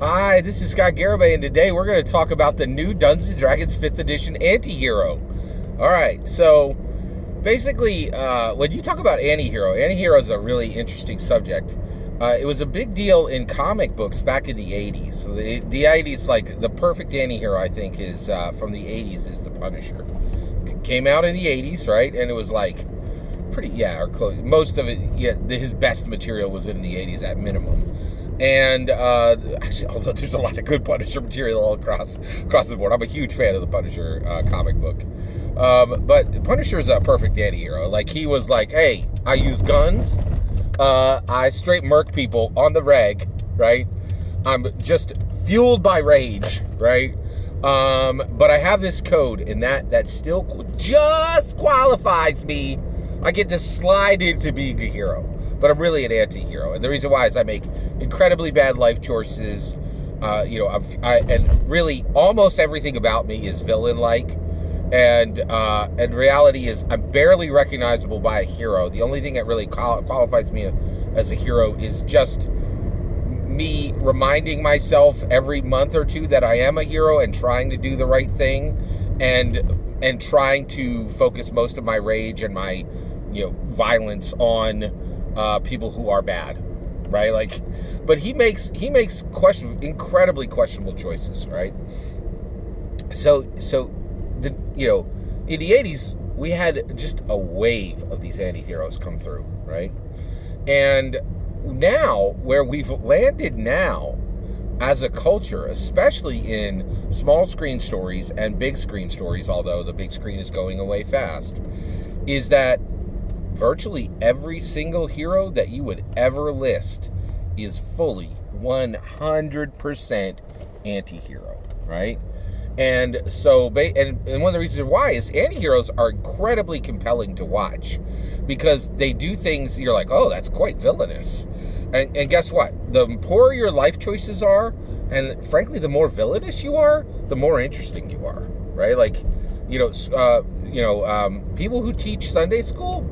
Hi, this is Scott Garibay, and today we're going to talk about the new Dungeons & Dragons 5th Edition AntiHero. Alright, so basically, when you talk about AntiHero is a really interesting subject. It was a big deal in comic books back in the 80s. So the 80s, like, the perfect AntiHero, I think, is from the 80s is the Punisher. Came out in the 80s, right? And it was like pretty, or close. Most of it, his best material was in the 80s at minimum. And actually, although there's a lot of good Punisher material all across the board, I'm a huge fan of the Punisher comic book. But Punisher's a perfect anti-hero. Like, he was like, hey, I use guns, I straight murk people on the reg, right? I'm just fueled by rage, right? But I have this code, and that still just qualifies me. I get to slide into being a hero, but I'm really an anti-hero. And the reason why is I make incredibly bad life choices. And really almost everything about me is villain-like. And reality is I'm barely recognizable by a hero. The only thing that really qualifies me as a hero is just me reminding myself every month or two that I am a hero and trying to do the right thing, and trying to focus most of my rage and my violence on people who are bad, right? Like, but he makes incredibly questionable choices, right? So the in the 80s we had just a wave of these anti-heroes come through, right? And now where we've landed now as a culture, especially in small screen stories and big screen stories, although the big screen is going away fast, is that virtually every single hero that you would ever list is fully 100% anti-hero, right? And so, and one of the reasons why is anti-heroes are incredibly compelling to watch, because they do things you're like, oh, that's quite villainous. And guess what? The poorer your life choices are, and frankly, the more villainous you are, the more interesting you are, right? Like, people who teach Sunday school,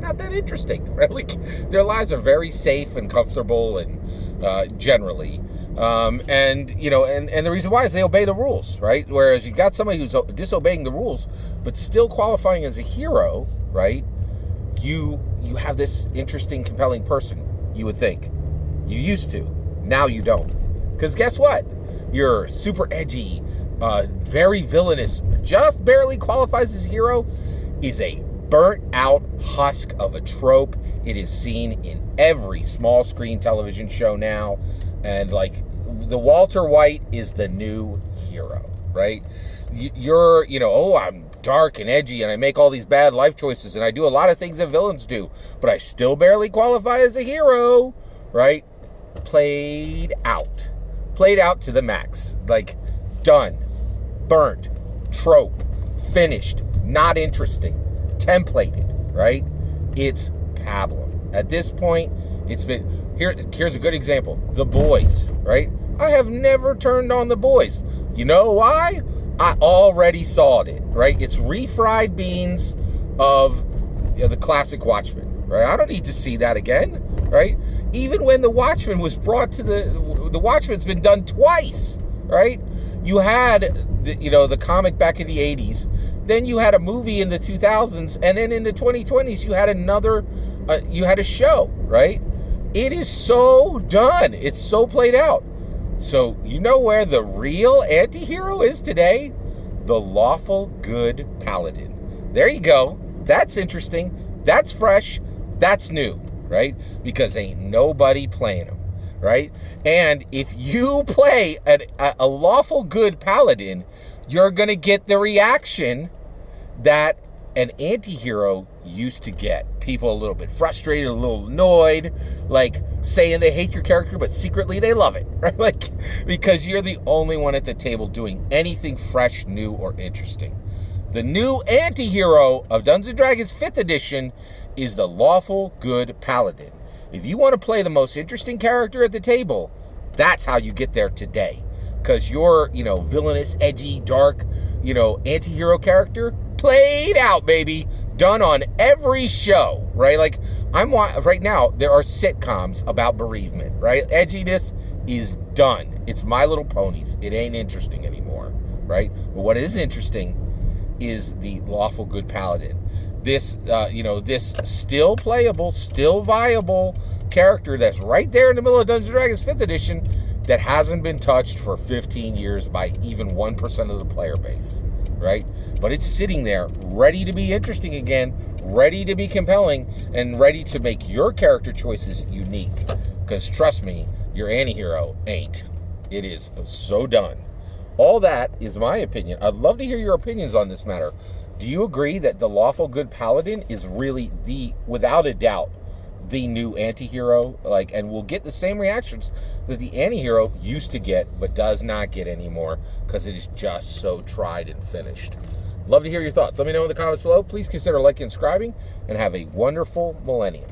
not that interesting, right? Like, their lives are very safe and comfortable, and generally, and the reason why is they obey the rules, right? Whereas you've got somebody who's disobeying the rules but still qualifying as a hero, right? You have this interesting, compelling person. You would think you used to, now you don't, because guess what? You're super edgy, very villainous, just barely qualifies as a hero, is a burnt out husk of a trope. It is seen in every small screen television show now, and like the Walter White is the new hero, right? You're I'm dark and edgy and I make all these bad life choices and I do a lot of things that villains do, but I still barely qualify as a hero, right? Played out to the max. Like, done, burnt, trope, finished, not interesting, templated, right? It's pablum. At this point, it's been, here's a good example. The Boys, right? I have never turned on The Boys. You know why? I already saw it, right? It's refried beans of the classic Watchmen, right? I don't need to see that again, right? Even when the Watchmen was brought to the Watchmen's been done twice, right? You had the comic back in the 80s, then you had a movie in the 2000s, and then in the 2020s you had you had a show, right? It is so done. It's so played out. So, you know where the real anti-hero is today? The lawful good paladin. There you go. That's interesting. That's fresh. That's new, right? Because ain't nobody playing them, right? And if you play a lawful good paladin, you're going to get the reaction that an anti-hero used to get. People a little bit frustrated, a little annoyed, like saying they hate your character, but secretly they love it, right? Like, because you're the only one at the table doing anything fresh, new, or interesting. The new anti-hero of Dungeons & Dragons 5th Edition is the lawful good paladin. If you want to play the most interesting character at the table, that's how you get there today. Because your, villainous, edgy, dark, anti-hero character, played out, baby. Done on every show, right? Like, right now, there are sitcoms about bereavement, right? Edginess is done. It's My Little Ponies. It ain't interesting anymore, right? But what is interesting is the Lawful Good Paladin. This, this still playable, still viable character that's right there in the middle of Dungeons & Dragons 5th edition that hasn't been touched for 15 years by even 1% of the player base, right? But it's sitting there ready to be interesting again, ready to be compelling, and ready to make your character choices unique. Because trust me, your AntiHero ain't. It is so done. All that is my opinion. I'd love to hear your opinions on this matter. Do you agree that the Lawful Good Paladin is really without a doubt, the new anti-hero? And we'll get the same reactions that the anti-hero used to get, but does not get anymore because it is just so tried and finished. Love to hear your thoughts. Let me know in the comments below. Please consider liking and subscribing, and have a wonderful millennium.